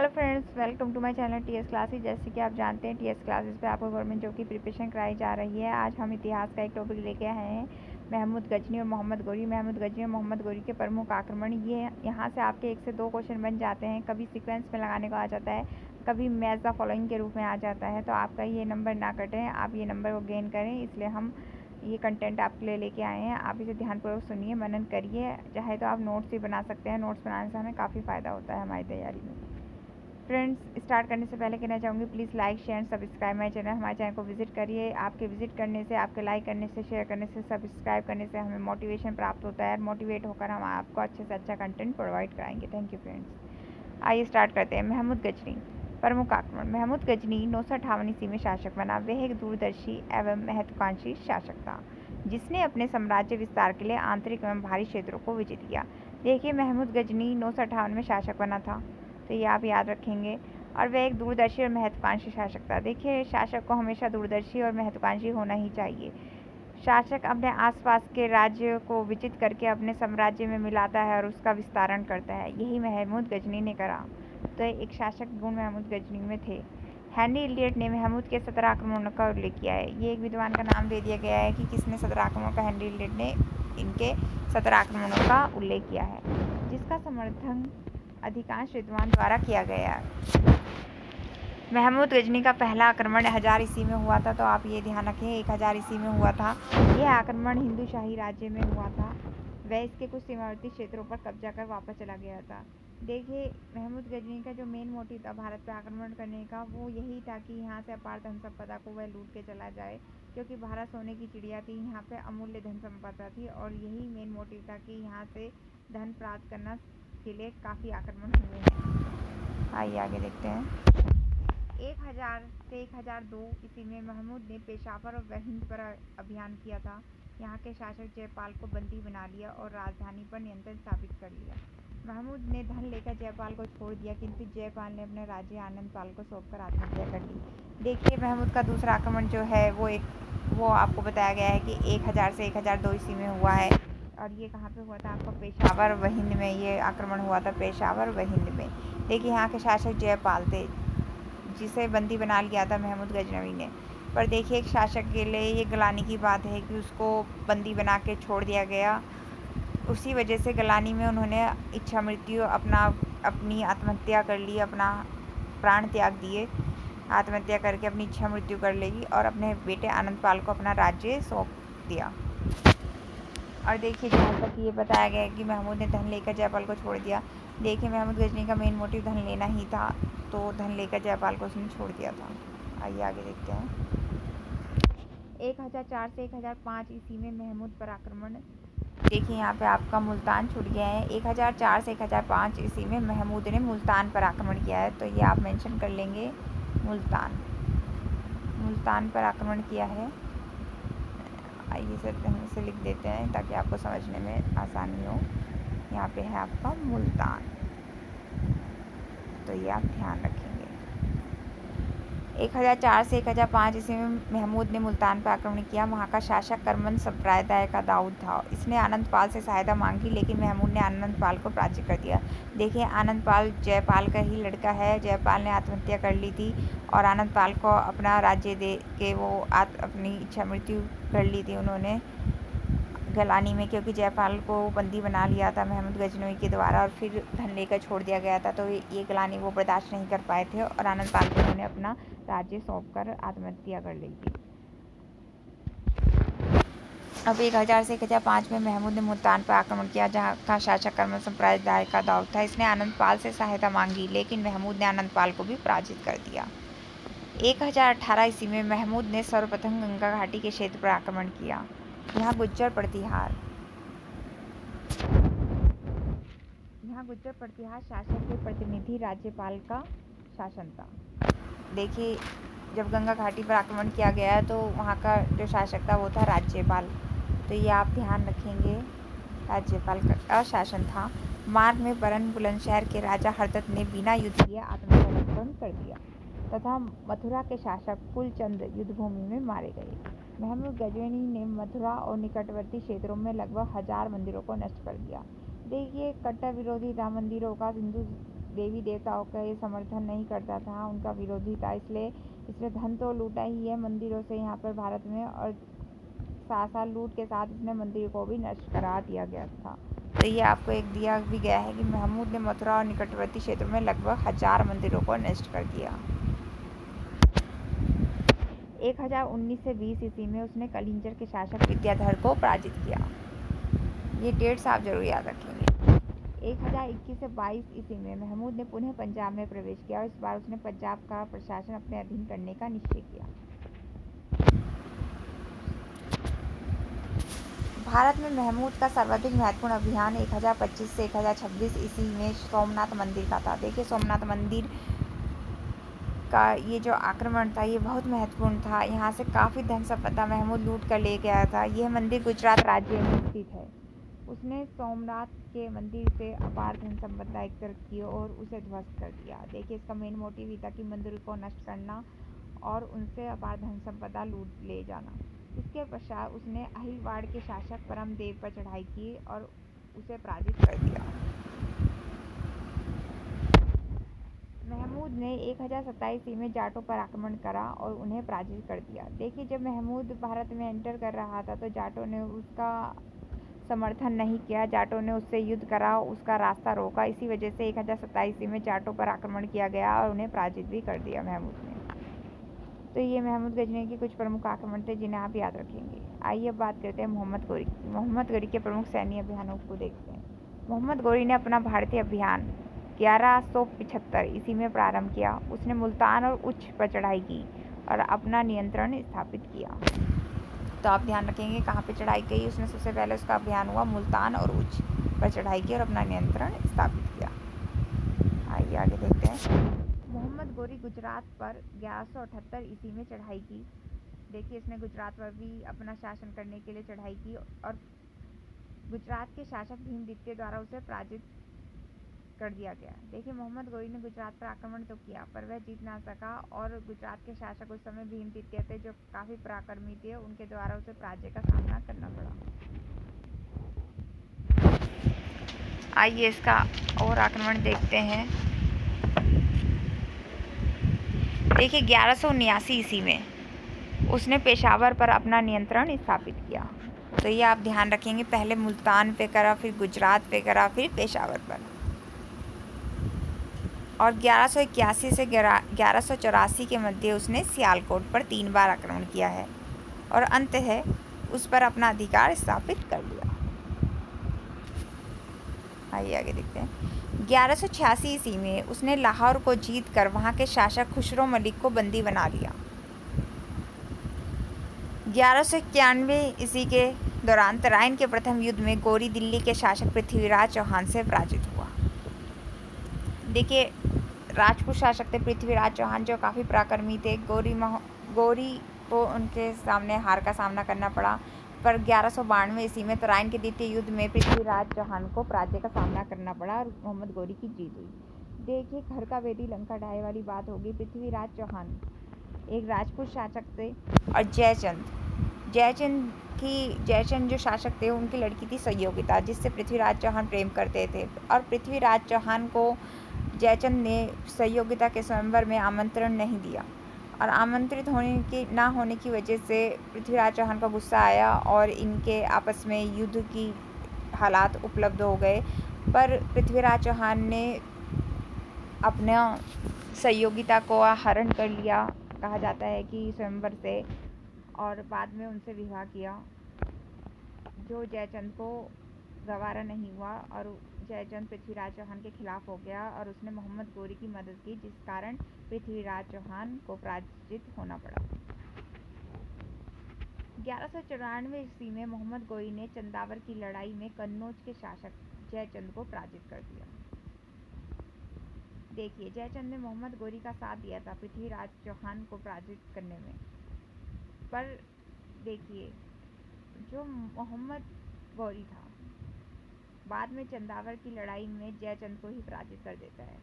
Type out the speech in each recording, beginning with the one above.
Hello friends, welcome to my channel TS classes. जैसे कि आप जानते हैं, टीएस क्लासेस पे आपको गवर्नमेंट जॉब की प्रिपरेशन कराई जा रही है। आज हम इतिहास का एक टॉपिक लेके आए हैं, महमूद गजनी और मोहम्मद गौरी। महमूद गजनी और मोहम्मद गौरी के प्रमुख आक्रमण। ये यहाँ से आपके 1 से 2 क्वेश्चन बन जाते हैं। कभी सीक्वेंस में लगाने को आ जाता है, कभी मैच द फॉलोइंग के रूप में आ जाता है। तो आपका ये नंबर ना कटें, आप ये नंबर को गेन करें, इसलिए हम ये कंटेंट आपके लिए लेके आए हैं। आप इसे ध्यानपूर्वक सुनिए, मनन करिए। चाहे तो आप नोट्स भी बना सकते हैं। नोट्स बनाने से हमें काफ़ी फ़ायदा होता है हमारी तैयारी में। फ्रेंड्स, स्टार्ट करने से पहले कहना चाहूँगी, please like share and subscribe my channel. हमारे चैनल को विजिट करिए। आपके विजिट करने से, आपके लाइक करने से, शेयर करने से, सब्सक्राइब करने से हमें मोटिवेशन प्राप्त होता है। मोटिवेट होकर हम आपको अच्छे से अच्छा कंटेंट प्रोवाइड कराएंगे। Thank you friends. आइए स्टार्ट करते हैं। महमूद गजनी प्रमुख आक्रमण। महमूद गजनी 958 ईस्वी में शासक बना। वह एक दूरदर्शी एवं महत्वाकांक्षी शासक था, जिसने अपने साम्राज्य विस्तार के लिए आंतरिक एवं बाहरी क्षेत्रों को विजित किया। देखिए, महमूद गजनी 958 में शासक बना था, तो ये आप याद रखेंगे। और वह एक दूरदर्शी और महत्वाकांक्षी शासक था। देखिए, शासक को हमेशा दूरदर्शी और महत्वाकांक्षी होना ही चाहिए। शासक अपने आसपास के राज्य को विजित करके अपने साम्राज्य में मिलाता है और उसका विस्तारण करता है। यही महमूद गजनी ने करा। तो एक शासक गुण महमूद गजनी में थे। हेनरी इलियट ने महमूद के 17 आक्रमणों का उल्लेख किया है। ये एक विद्वान का नाम दे दिया गया है कि किसने 17 आक्रमणों का, हेनरी इलियट ने इनके 17 आक्रमणों का उल्लेख किया है, जिसका समर्थन अधिकांश विद्वान द्वारा किया गया है। महमूद गजनी का पहला आक्रमण 1000 ईस्वी में हुआ था, तो आप ये ध्यान रखें, 1000 ईस्वी में हुआ था। यह आक्रमण हिंदू शाही राज्य में हुआ था। वह इसके कुछ सीमावर्ती क्षेत्रों पर कब्जा कर वापस चला गया था। देखिए, महमूद गजनी का जो मेन मोटिव था भारत पर आक्रमण करने का, वो यही था कि यहाँ से अपार धन संपदा को वह लूट के चला जाए, क्योंकि भारत सोने की चिड़िया थी। यहाँ पे अमूल्य धन संपदा थी और यही मेन मोटिव था कि यहाँ से धन प्राप्त करना के लिए काफ़ी आक्रमण हुए हैं। आइए आगे देखते हैं। 1000 से 1002 ईस्वी में महमूद ने पेशावर और हिंद पर अभियान किया था। यहाँ के शासक जयपाल को बंदी बना लिया और राजधानी पर नियंत्रण स्थापित कर लिया। महमूद ने धन लेकर जयपाल को छोड़ दिया, किंतु जयपाल ने अपने राज्य आनंदपाल को सौंपकर आत्महत्या कर ली। देखिए, महमूद का दूसरा आक्रमण जो है वो आपको बताया गया है कि 1000 से 1002 ईस्वी में हुआ है। और ये कहाँ पे हुआ था? आपका पेशावर व हिंद में ये आक्रमण हुआ था, पेशावर व हिंद में। देखिए, यहाँ के शासक जयपाल थे, जिसे बंदी बना लिया था महमूद गजनवी ने। पर देखिए, एक शासक के लिए ये गलानी की बात है कि उसको बंदी बना के छोड़ दिया गया। उसी वजह से गलानी में उन्होंने इच्छा मृत्यु अपनी आत्महत्या कर ली, अपना प्राण त्याग दिए। आत्महत्या करके अपनी इच्छा मृत्यु कर लेगी और अपने बेटे आनंदपाल को अपना राज्य सौंप दिया। और देखिए, जहाँ तक ये बताया गया है कि महमूद ने धन लेकर जयपाल को छोड़ दिया। देखिए, महमूद गजनी का मेन मोटिव धन लेना ही था, तो धन लेकर जयपाल को उसने छोड़ दिया था। आइए आगे देखते हैं। 1004 से 1005 ईस्वी में महमूद पर आक्रमण। देखिए, यहाँ पे आपका मुल्तान छूट गया है। 1004 से 1005 ईस्वी में महमूद ने मुल्तान पर आक्रमण किया है, तो ये आप मेंशन कर लेंगे। मुल्तान पर आक्रमण किया है। आइए इसे लिख देते हैं ताकि आपको समझने में आसानी हो। यहाँ पे है आपका मुल्तान, तो ये आप ध्यान रखेंगे। 1004 से 1005 ईस्वी में महमूद ने मुल्तान पर आक्रमण किया। वहाँ का शासक कर्मन संप्रदाय का दाऊद था। इसने आनंदपाल से सहायता मांगी, लेकिन महमूद ने आनंदपाल को पराजित कर दिया। देखिए, आनंदपाल जयपाल का ही लड़का है। जयपाल ने आत्महत्या कर ली थी और आनंदपाल को अपना राज्य दे के वो अपनी इच्छा मृत्यु कर ली थी उन्होंने गलानी में, क्योंकि जयपाल को बंदी बना लिया था महमूद गजनवी के द्वारा और फिर धन लेकर छोड़ दिया गया था। तो ये गलानी वो बर्दाश्त नहीं कर पाए थे और आनंदपाल को उन्होंने अपना राज्य सौंपकर आत्महत्या कर ली थी। अब 1000 से 1005 में महमूद ने मुल्तान पर आक्रमण किया, जहाँ का शासक कर्मन संप्रदाय का दाऊद था। इसने आनंदपाल से सहायता मांगी, लेकिन महमूद ने आनंदपाल को भी पराजित कर दिया। 1018 ईस्वी में महमूद ने सर्वप्रथम गंगा घाटी के क्षेत्र पर आक्रमण किया। यहाँ गुज्जर प्रतिहार शासक के प्रतिनिधि राज्यपाल का शासन था। देखिए, जब गंगा घाटी पर आक्रमण किया गया तो वहाँ का जो शासक था वो था राज्यपाल, तो ये आप ध्यान रखेंगे, राज्यपाल का शासन था। मार्ग में बरन बुलंदशहर के राजा हरदत्त ने बिना युद्ध किए आत्मसमर्पण कर दिया तथा मथुरा के शासक कुलचंद युद्धभूमि में मारे गए। महमूद गजनी ने मथुरा और निकटवर्ती क्षेत्रों में लगभग 1000 मंदिरों को नष्ट कर दिया। देखिए, कट्टर विरोधी था मंदिरों का। हिंदू देवी देवताओं का ये समर्थन नहीं करता था, उनका विरोधी था। इसलिए इसने धन तो लूटा ही है मंदिरों से यहाँ पर भारत में, और साथ साथ लूट के साथ इसने मंदिर को भी नष्ट करा दिया गया था। तो ये आपको एक दिया भी गया है कि महमूद ने मथुरा और निकटवर्ती क्षेत्रों में लगभग 1000 मंदिरों को नष्ट कर दिया। 1019 से 20 ईस्वी में उसने कलिंजर के शासक विद्याधर को पराजित किया। ये डेट्स आप जरूर याद रखेंगे। 1021 से 22 ईस्वी में महमूद ने पुनः पंजाब में प्रवेश किया और इस बार उसने पंजाब का प्रशासन अपने अधीन करने का निश्चय किया। भारत में महमूद का सर्वाधिक महत्वपूर्ण अभियान 1025 से 1026 ईस्वी में सोमनाथ मंदिर का था। देखिए, सोमनाथ मंदिर का ये जो आक्रमण था ये बहुत महत्वपूर्ण था। यहाँ से काफ़ी धन संपदा महमूद लूट कर ले गया था। यह मंदिर गुजरात राज्य में स्थित है। उसने सोमनाथ के मंदिर से अपार धन संपदा एकत्र की और उसे ध्वस्त कर दिया। देखिए, इसका मेन मोटिव ही था कि मंदिर को नष्ट करना और उनसे अपार धन संपदा लूट ले जाना। इसके पश्चात उसने अहिलवाड़ के शासक परमदेव पर चढ़ाई की और उसे पराजित कर दिया। महमूद ने 1027 ईस्वी में जाटों पर आक्रमण करा और उन्हें पराजित कर दिया। देखिए, जब महमूद भारत में एंटर कर रहा था तो जाटों ने उसका समर्थन नहीं किया। जाटों ने उससे युद्ध करा, उसका रास्ता रोका। इसी वजह से 1027 ईस्वी में जाटों पर आक्रमण किया गया और उन्हें पराजित भी कर दिया महमूद ने। तो ये महमूद गजनी के कुछ प्रमुख आक्रमण थे जिन्हें आप याद रखेंगे। आइए अब बात करते हैं मोहम्मद गोरी की। मोहम्मद गोरी के प्रमुख सैन्य अभियानों को देखते हैं। मोहम्मद गोरी ने अपना भारतीय अभियान 1175 ईस्वी में प्रारंभ किया। उसने मुल्तान और उच्च पर चढ़ाई की और अपना नियंत्रण स्थापित किया। तो आप ध्यान रखेंगे कहाँ पे चढ़ाई की। उसने सबसे पहले उसका अभियान हुआ मुल्तान और उच्च पर चढ़ाई की और अपना नियंत्रण स्थापित किया। आइए आगे देखते हैं। मोहम्मद गोरी गुजरात पर 1178 ईस्वी में चढ़ाई की। देखिए, इसने गुजरात पर भी अपना शासन करने के लिए चढ़ाई की और गुजरात के शासक भीम द्वितीय द्वारा उसे पराजित कर दिया गया। देखिए, मोहम्मद गोरी ने गुजरात पर आक्रमण तो किया पर वह जीत ना सका और गुजरात के शासक उस समय भीम द्वितीय थे जो काफ़ी पराक्रमी थे, उनके द्वारा उसे पराजय का सामना करना पड़ा। आइए इसका और आक्रमण देखते हैं। देखिए, 1179 ईस्वी में उसने पेशावर पर अपना नियंत्रण स्थापित किया। तो ये आप ध्यान रखेंगे, पहले मुल्तान पे करा, फिर गुजरात पे करा, फिर पेशावर पर। और 1181 से 1184 के मध्य उसने सियालकोट पर 3 बार आक्रमण किया है और अंत है उस पर अपना अधिकार स्थापित कर लिया। आइए आगे देखते हैं। 1186 ईस्वी में उसने लाहौर को जीत कर वहाँ के शासक खुसरो मलिक को बंदी बना लिया। 1191 ईस्वी के दौरान तराइन के प्रथम युद्ध में गोरी दिल्ली के शासक पृथ्वीराज चौहान से पराजित हुआ। देखिए, राजपूत शासक थे पृथ्वीराज चौहान जो काफ़ी पराक्रमी थे। गोरी को उनके सामने हार का सामना करना पड़ा, पर 1192 ईस्वी में तराइन के द्वितीय युद्ध में पृथ्वीराज चौहान को पराजय का सामना करना पड़ा और मोहम्मद गोरी की जीत हुई। देखिए, घर का वेदी लंका ढाए वाली बात होगी। पृथ्वीराज चौहान एक राजपूत शासक थे और जयचंद जो शासक थे उनकी लड़की थी संयोगिता, जिससे पृथ्वीराज चौहान प्रेम करते थे। और पृथ्वीराज चौहान को जयचंद ने संयोगिता के स्वयंवर में आमंत्रण नहीं दिया और आमंत्रित ना होने की वजह से पृथ्वीराज चौहान का गुस्सा आया और इनके आपस में युद्ध की हालात उपलब्ध हो गए। पर पृथ्वीराज चौहान ने अपना संयोगिता को हरण कर लिया, कहा जाता है कि स्वयंवर से, और बाद में उनसे विवाह किया, जो जयचंद को गवारा नहीं हुआ और जयचंद पृथ्वीराज चौहान के खिलाफ हो गया और उसने मोहम्मद गोरी की मदद की, जिस कारण पृथ्वीराज चौहान को पराजित होना पड़ा। 1194 ईस्वी में मोहम्मद गोरी ने चंदावर की लड़ाई में कन्नौज के शासक जयचंद को पराजित कर दिया। देखिए, जयचंद ने मोहम्मद गोरी का साथ दिया था पृथ्वीराज चौहान को पराजित करने में, पर देखिए जो मोहम्मद गोरी था बाद में चंदावर की लड़ाई में जयचंद को ही पराजित कर देता है।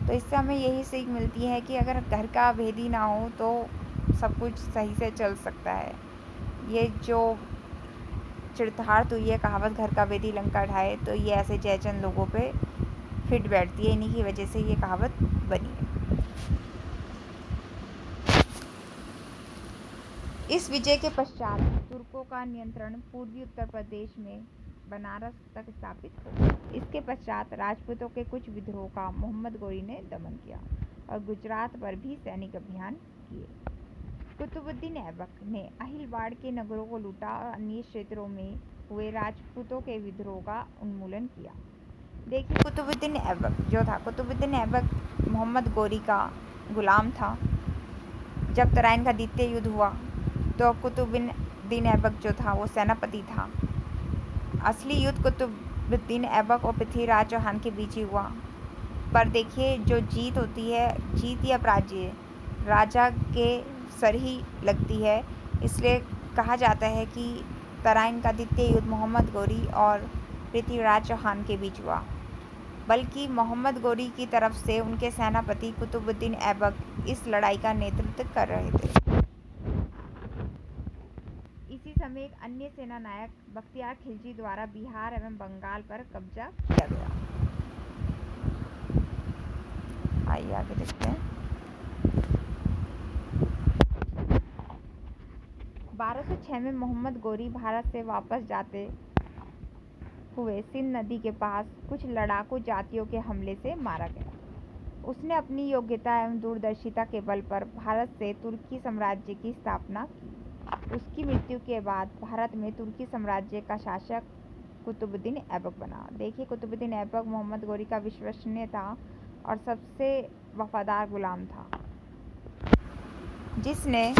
तो इससे हमें यही सीख मिलती है कि अगर घर का भेदी ना हो तो सब कुछ सही से चल सकता है। ये जो चिरथार्थ हुई है कहावत, घर का भेदी लंका ढाए, तो ये ऐसे जयचंद लोगों पे फिट बैठती है। इन्हीं की वजह से ये कहावत बनी है। इस विजय के पश्चात तुर्कों का नियंत्रण पूर्वी उत्तर प्रदेश में बनारस तक स्थापित हो गया। इसके पश्चात राजपूतों के कुछ विद्रोह का मोहम्मद गोरी ने दमन किया और गुजरात पर भी सैनिक अभियान किए। कुतुबुद्दीन ऐबक ने अहिलवाड़ के नगरों को लूटा और अन्य क्षेत्रों में हुए राजपूतों के विद्रोह का उन्मूलन किया। देखिए, कुतुबुद्दीन ऐबक जो था, कुतुबुद्दीन ऐबक मोहम्मद गोरी का गुलाम था। जब तराइन का द्वितीय युद्ध हुआ तो कुतुबुद्दीन ऐबक जो था वो सेनापति था। असली युद्ध कुतुबुद्दीन ऐबक और पृथ्वीराज चौहान के बीच ही हुआ। पर देखिए, जो जीत होती है, जीत या पराजय राजा के सर ही लगती है। इसलिए कहा जाता है कि तराइन का द्वितीय युद्ध मोहम्मद गोरी और पृथ्वीराज चौहान के बीच हुआ। बल्कि मोहम्मद गोरी की तरफ से उनके सेनापति कुतुबुद्दीन ऐबक इस लड़ाई का नेतृत्व कर रहे थे। इसी समय एक अन्य सेना नायक बख्तियार खिलजी द्वारा बिहार एवं बंगाल पर कब्जा किया गया। आइए आगे देखते हैं। 1206 में मोहम्मद गोरी भारत से वापस जाते हुए सिंध नदी के पास कुछ लड़ाकू जातियों के हमले से मारा गया। उसने अपनी योग्यता एवं दूरदर्शिता के बल पर भारत से तुर्की साम्राज्य की स्थापना की। उसकी मृत्यु के बाद भारत में तुर्की साम्राज्य का शासक कुतुबुद्दीन ऐबक बना। देखिए, कुतुबुद्दीन ऐबक मोहम्मद गोरी का विश्वसनीय था और सबसे वफादार गुलाम था, जिसने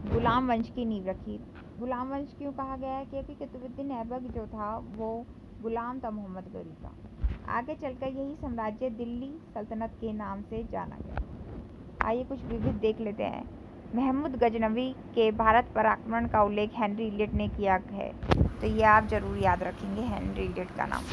गुलाम वंश की नींव रखी। गुलाम वंश क्यों कहा गया है? क्योंकि कुतुबुद्दीन ऐबक जो था वो गुलाम था मोहम्मद गोरी का। आगे चलकर यही साम्राज्य दिल्ली सल्तनत के नाम से जाना गया। आइए कुछ विविध देख लेते हैं। महमूद गजनवी के भारत पर आक्रमण का उल्लेख हेनरी इलियट ने किया है, तो ये आप जरूर याद रखेंगे हेनरी इलियट का नाम।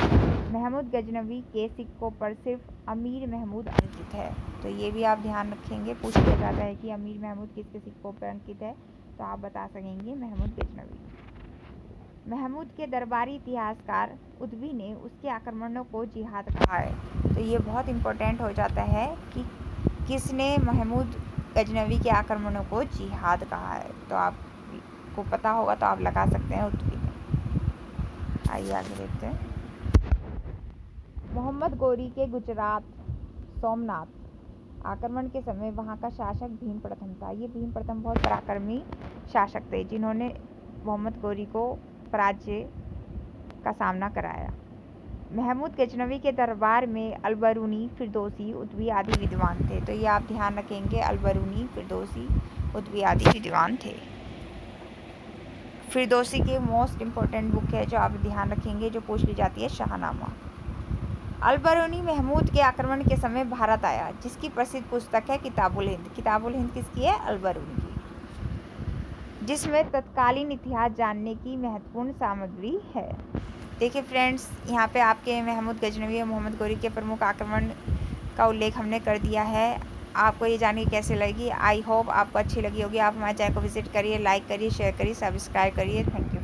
महमूद गजनवी के सिक्कों पर सिर्फ अमीर महमूद अंकित है, तो ये भी आप ध्यान रखेंगे। पूछ लिया जाता है कि अमीर महमूद किसके सिक्कों पर अंकित है, तो आप बता सकेंगे महमूद गजनवी। महमूद के दरबारी इतिहासकार उदबी ने उसके आक्रमणों को जिहाद कहा है, तो ये बहुत इम्पोर्टेंट हो जाता है कि किसने महमूद गजनवी के आक्रमणों को जिहाद कहा है। तो आपको पता होगा तो आप लगा सकते हैं उदबी ने। आइए आगे देखते हैं। मोहम्मद गोरी के गुजरात सोमनाथ आक्रमण के समय वहां का शासक भीम प्रथम था। ये भीम प्रथम बहुत पराक्रमी शासक थे, जिन्होंने मोहम्मद गोरी को पराजय का सामना कराया। महमूद गजनवी के दरबार में अलबरूनी, फिरदौसी, उदबी आदि विद्वान थे, तो ये आप ध्यान रखेंगे। अलबरूनी, फिरदौसी, उदबी आदि विद्वान थे। फिरदौसी की मोस्ट इम्पोर्टेंट बुक है जो आप ध्यान रखेंगे, जो पूछ ली जाती है, शाहनामा। अलबरूनी महमूद के आक्रमण के समय भारत आया, जिसकी प्रसिद्ध पुस्तक है किताबुल हिंद। किताबुल हिंद किसकी है? अलबरूनी की, जिसमें तत्कालीन इतिहास जानने की महत्वपूर्ण सामग्री है। देखिए फ्रेंड्स, यहाँ पे आपके महमूद गजनवी और मोहम्मद गोरी के प्रमुख आक्रमण का उल्लेख हमने कर दिया है। आपको ये जानकर कैसे लगी? आई होप आपको अच्छी लगी होगी। आप हमारे चैनल को विजिट करिए, लाइक करिए, शेयर करिए, सब्सक्राइब करिए। Thank you.